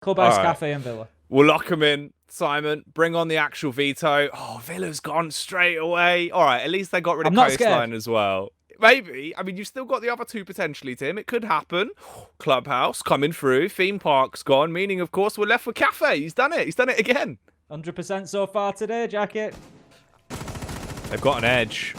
Clubhouse Cafe and Villa. We'll lock him in. Simon, bring on the actual veto. Oh, Villa's gone straight away. All right, at least they got rid of Coastline as well. Maybe. I mean, you've still got the other two potentially, Tim. It could happen. Clubhouse coming through. Theme Park's gone, meaning, of course, we're left with Cafe. He's done it. He's done it again. 100% so far today, Jacket. They've got an edge.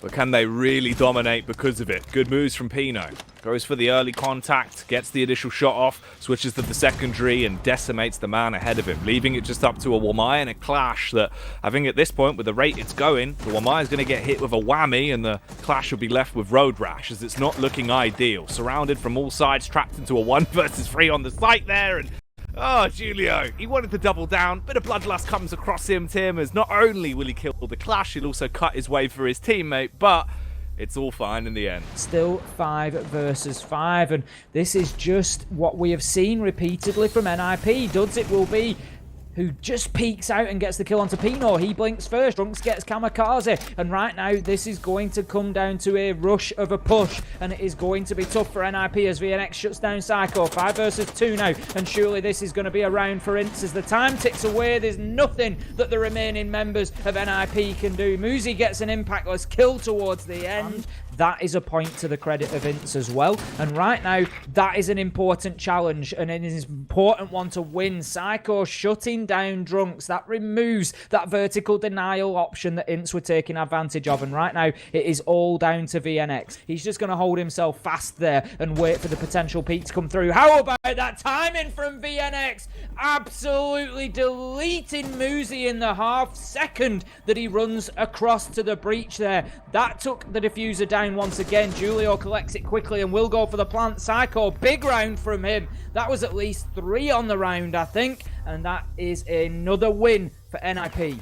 But can they really dominate because of it? Good moves from Pino. Goes for the early contact, gets the initial shot off, switches to the secondary and decimates the man ahead of him, leaving it just up to a Wamai and a clash that I think at this point, with the rate it's going, the Wamai is going to get hit with a whammy and the clash will be left with Road Rash, as it's not looking ideal. Surrounded from all sides, trapped into a 1 versus 3 on the site there, and oh, Julio, he wanted to double down. Bit of bloodlust comes across him, Tim, as not only will he kill the clash, he'll also cut his way for his teammate, but it's all fine in the end. Still 5 versus 5, and this is just what we have seen repeatedly from NiP. Duds it will be, who just peeks out and gets the kill onto Pino. He blinks first. Drunks gets Kamikaze. And right now, this is going to come down to a rush of a push. And it is going to be tough for NiP as VNX shuts down Psycho. 5 versus 2 now. And surely this is going to be a round for INTZ. As the time ticks away, there's nothing that the remaining members of NiP can do. Muzi gets an impactless kill towards the end. That is a point to the credit of INTZ as well. And right now, that is an important challenge. And it is an important one to win. Psycho shutting down Drunks. That removes that vertical denial option that INTZ were taking advantage of. And right now, it is all down to VNX. He's just going to hold himself fast there and wait for the potential peak to come through. How about that timing from VNX? Absolutely deleting Muzi in the half second that he runs across to the breach there. That took the diffuser down once again. Julio collects it quickly and will go for the plant. Psycho, big round from him. That was at least 3 on the round, I think. And that is another win for NiP.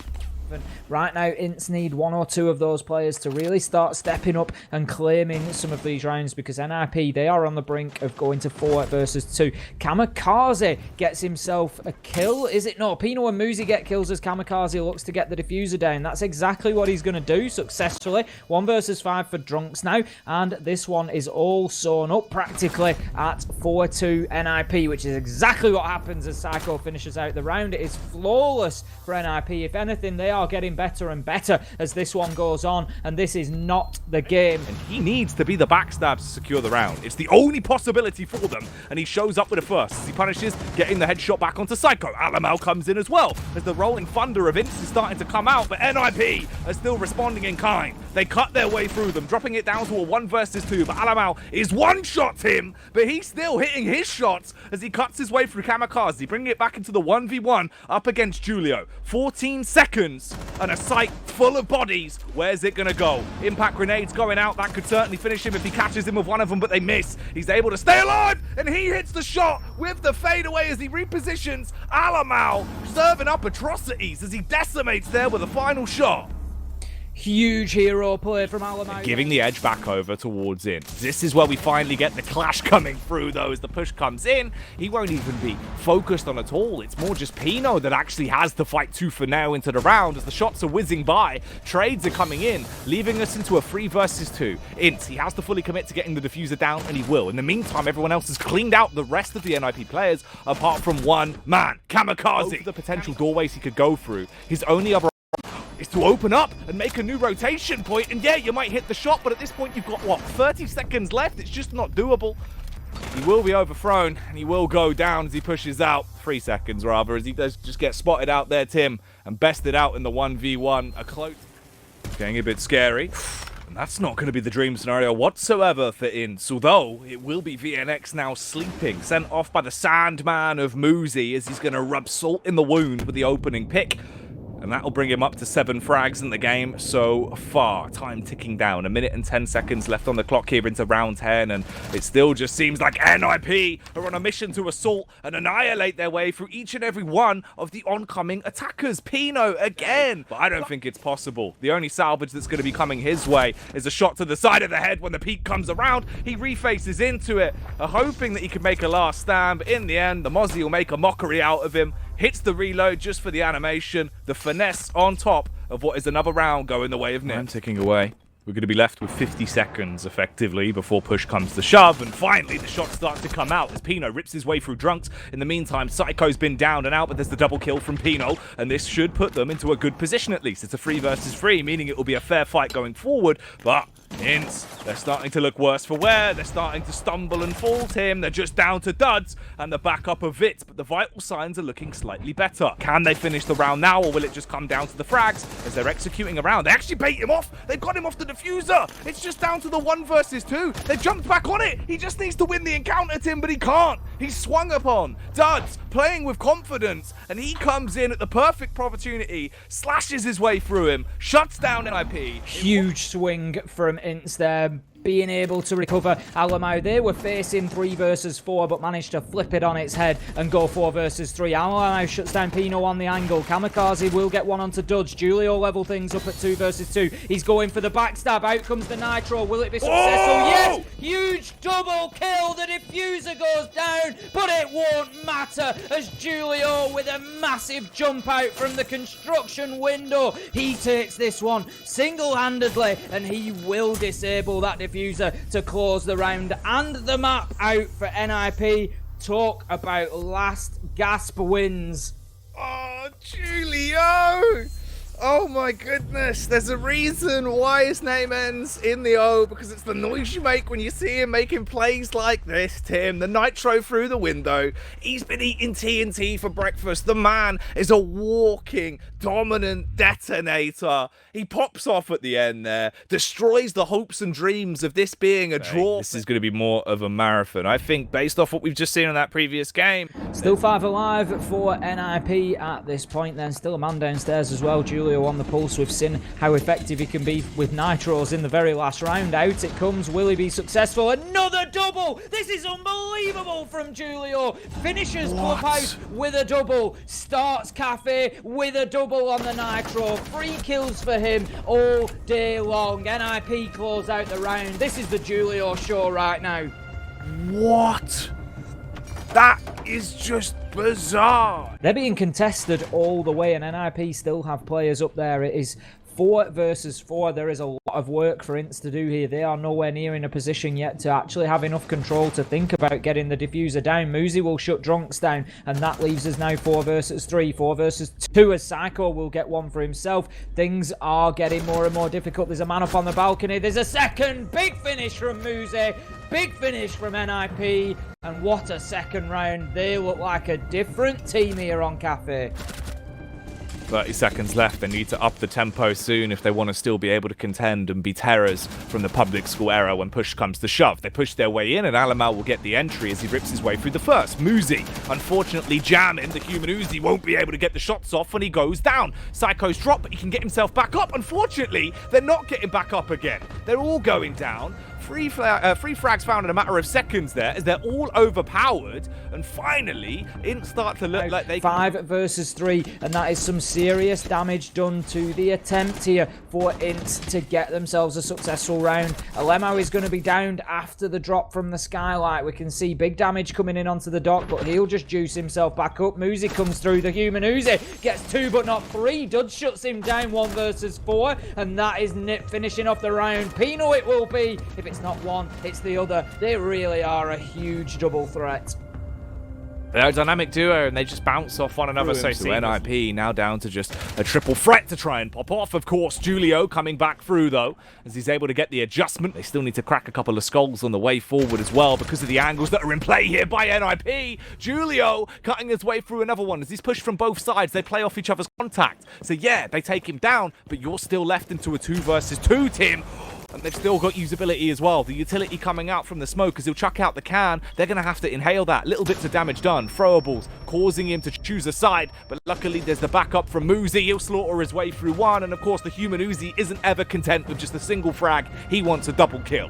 Right now, INTZ need 1 or 2 of those players to really start stepping up and claiming some of these rounds, because NiP, they are on the brink of going to 4 versus 2. Kamikaze gets himself a kill. Is it? No, Pino and Muzi get kills as Kamikaze looks to get the diffuser down. That's exactly what he's going to do successfully. 1 versus 5 for Drunks now, and this one is all sewn up practically at 4-2 NiP, which is exactly what happens as Psycho finishes out the round. It is flawless for NiP. If anything, they are getting better and better as this one goes on, and this is not the game. And he needs to be the backstab to secure the round. It's the only possibility for them, and he shows up with a first as he punishes, getting the headshot back onto Psycho. Alamal comes in as well as the rolling thunder of INTZ is starting to come out, but NiP are still responding in kind. They cut their way through them, dropping it down to a 1 versus 2, but Alamal is one-shot him, but he's still hitting his shots as he cuts his way through Kamikaze, bringing it back into the 1v1 up against Julio. 14 seconds and a site full of bodies. Where's it gonna go? Impact grenades going out. That could certainly finish him if he catches him with one of them, but they miss. He's able to stay alive, and he hits the shot with the fadeaway as he repositions. Alamal serving up atrocities as he decimates there with a final shot. Huge hero play from Alamal. Giving the edge back over towards INTZ. This is where we finally get the clash coming through, though, as the push comes in. He won't even be focused on it all. It's more just Pino that actually has to fight tooth and nail into the round as the shots are whizzing by. Trades are coming in, leaving us into a 3 versus 2. INTZ, he has to fully commit to getting the diffuser down, and he will. In the meantime, everyone else has cleaned out the rest of the NiP players, apart from one man, Kamikaze. Both the potential doorways he could go through. His only other is to open up and make a new rotation point, and yeah, you might hit the shot, but at this point you've got, what, 30 seconds left? It's just not doable. He will be overthrown, and he will go down as he pushes out. 3 seconds, rather, as he does just get spotted out there, Tim, and bested out in the 1v1. A close. It's getting a bit scary. And that's not going to be the dream scenario whatsoever for INTZ, although it will be VNX now sleeping, sent off by the Sandman of Muzi as he's going to rub salt in the wound with the opening pick. And that'll bring him up to 7 frags in the game so far. Time ticking down. 1 minute and 10 seconds left on the clock here into round 10. And it still just seems like NiP are on a mission to assault and annihilate their way through each and every one of the oncoming attackers. Pino again. But I don't think it's possible. The only salvage that's going to be coming his way is a shot to the side of the head when the peak comes around. He refaces into it, hoping that he can make a last stand. But in the end, the Mozzie will make a mockery out of him. Hits the reload just for the animation. The finesse on top of what is another round going the way of NiP. I'm ticking away. We're going to be left with 50 seconds, effectively, before push comes to shove, and finally the shots start to come out as Pino rips his way through Drunks. In the meantime, Psycho's been down and out, but there's the double kill from Pino, and this should put them into a good position at least. It's a 3 versus 3, meaning it will be a fair fight going forward, but INTZ, they're starting to look worse for wear. They're starting to stumble and fall, Tim. They're just down to duds and the backup of Vits, but the vital signs are looking slightly better. Can they finish the round now, or will it just come down to the frags as they're executing around? They actually bait him off. They've got him off the diffuser. It's just down to the 1 versus 2. They've jumped back on it. He just needs to win the encounter, Tim, but he can't. He's swung upon. Duds playing with confidence, and he comes in at the perfect opportunity, slashes his way through him, shuts down NiP. Huge swing from INTZ there, being able to recover Alamau. They were facing 3 versus 4, but managed to flip it on its head and go 4 versus 3. Alamau shuts down Pino on the angle. Kamikaze will get one onto Dudge. Julio level things up at 2 versus 2. He's going for the backstab. Out comes the Nitro. Will it be successful? Oh! Yes! Huge double kill. The diffuser goes down, but it won't matter as Julio, with a massive jump out from the construction window, he takes this one single-handedly, and he will disable that diffuser to close the round and the map out for NiP. Talk about last gasp wins. Oh, Julio! Oh my goodness, there's a reason why his name ends in the O, because it's the noise you make when you see him making plays like this, Tim. The Nitro through the window. He's been eating TNT for breakfast. The man is a walking, dominant detonator. He pops off at the end there, destroys the hopes and dreams of this being a draw. This is going to be more of a marathon, I think, based off what we've just seen in that previous game. Still 5 alive for NiP at this point then. Still a man downstairs as well. Julio on the pulse. We've seen how effective he can be with Nitros in the very last round. Out it comes. Will he be successful? Another double! This is unbelievable from Julio. Finishes Clubhouse with a double. Starts Cafe with a double on the Nitro. 3 kills for him all day long. NiP close out the round. This is the Julio show right now. What? That is just bizarre. They're being contested all the way, and NiP still have players up there. It is 4 versus 4. There is a lot of work for INTZ to do here. They are nowhere near in a position yet to actually have enough control to think about getting the diffuser down. Muzi will shut Drunks down, and that leaves us now 4 versus 3. 4 versus 2 as Psycho will get one for himself. Things are getting more and more difficult. There's a man up on the balcony. There's a second. Big finish from Muzi. Big finish from NiP. And what a second round. They look like a different team here on Cafe. 30 seconds left. They need to up the tempo soon if they want to still be able to contend and be terrors from the public school era when push comes to shove. They push their way in, and Alamau will get the entry as he rips his way through the first. Muzi, unfortunately, jamming. The human Uzi won't be able to get the shots off when he goes down. Psycho's drop, but he can get himself back up. Unfortunately, they're not getting back up again. They're all going down. Free frags found in a matter of seconds there as they're all overpowered, and finally INTZ start to look like they 5 versus 3, and that is some serious damage done to the attempt here for INTZ to get themselves a successful round. Alemao is going to be downed after the drop from the skylight. We can see big damage coming in onto the dock, but he'll just juice himself back up. Muzi comes through. The human Uzi gets 2 but not 3. Dud shuts him down. 1 versus 4, and that is NiP finishing off the round. Pino it will be. If it's not one, it's the other. They really are a huge double threat. They're a dynamic duo, and they just bounce off one another so NiP now down to just a triple threat to try and pop off. Of course, Julio coming back through, though, as he's able to get the adjustment. They still need to crack a couple of skulls on the way forward as well because of the angles that are in play here by NiP. Julio cutting his way through another one as he's pushed from both sides. They play off each other's contact. So, yeah, they take him down, but you're still left into a 2 versus 2, Tim. And they've still got usability as well. The utility coming out from the smoke as he'll chuck out the can. They're going to have to inhale that. Little bits of damage done. Throwables causing him to choose a side. But luckily there's the backup from Muzi. He'll slaughter his way through one. And of course the human Uzi isn't ever content with just a single frag. He wants a double kill.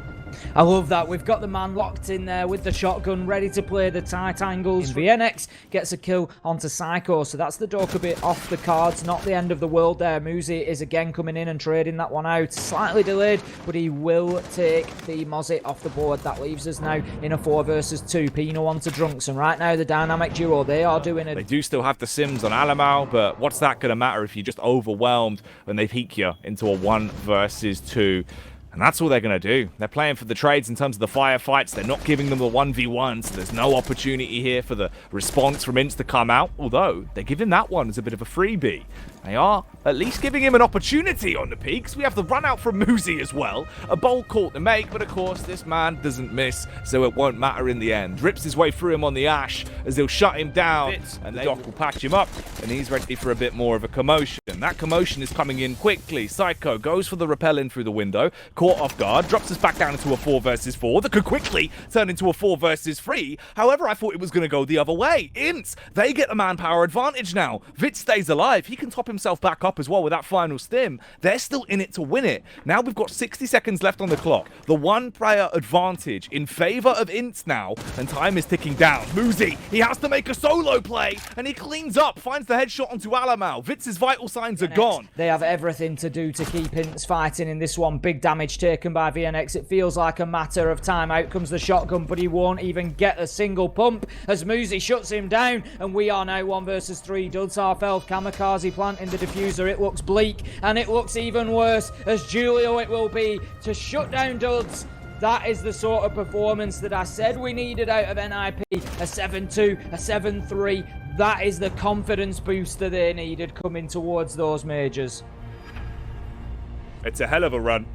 I love that. We've got the man locked in there with the shotgun, ready to play the tight angles. VNX gets a kill onto Psycho, so that's the Doka bit off the cards. Not the end of the world there. Muzi is again coming in and trading that one out. Slightly delayed, but he will take the Mozzie off the board. That leaves us now in a 4 versus 2. Pino onto Drunks, and right now the dynamic duo, they are doing it. They do still have the Sims on Alamau, but what's that going to matter if you're just overwhelmed and they peek you into a 1 versus 2? And that's all they're going to do. They're playing for the trades in terms of the firefights. They're not giving them the 1v1, so there's no opportunity here for the response from INTZ to come out. Although, they're giving that one as a bit of a freebie. They are at least giving him an opportunity on the peaks. We have the run out from Muzi as well. A bold call to make, but of course, this man doesn't miss, so it won't matter in the end. Rips his way through him on the Ash as they'll shut him down, and the Doc will patch him up, and he's ready for a bit more of a commotion. That commotion is coming in quickly. Psycho goes for the rappel in through the window, caught off guard, drops us back down into a 4 versus 4 that could quickly turn into a 4 versus 3. However, I thought it was going to go the other way. INTZ, they get the manpower advantage now. Vitz stays alive. He can top himself back up as well with that final stim. They're still in it to win it. Now we've got 60 seconds left on the clock. The one-player advantage in favor of INTZ now, and time is ticking down. Muzi, he has to make a solo play, and he cleans up, finds the headshot onto Alamau. Vitz's vital signs are gone. They have everything to do to keep INTZ fighting in this one. Big damage taken by VNX. It feels like a matter of time. Out comes the shotgun, but he won't even get a single pump as Muzi shuts him down, and we are now 1 versus 3. Duds half health, kamikaze planting the diffuser. It looks bleak, and it looks even worse as Julio it will be to shut down Duds. That is the sort of performance that I said we needed out of NiP. A 7-2, a 7-3. That is the confidence booster they needed coming towards those majors. It's a hell of a run.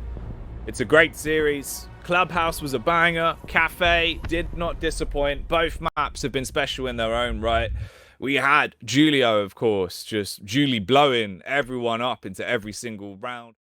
It's a great series. Clubhouse was a banger. Cafe did not disappoint. Both maps have been special in their own right. We had Julio, of course, just Julie blowing everyone up into every single round.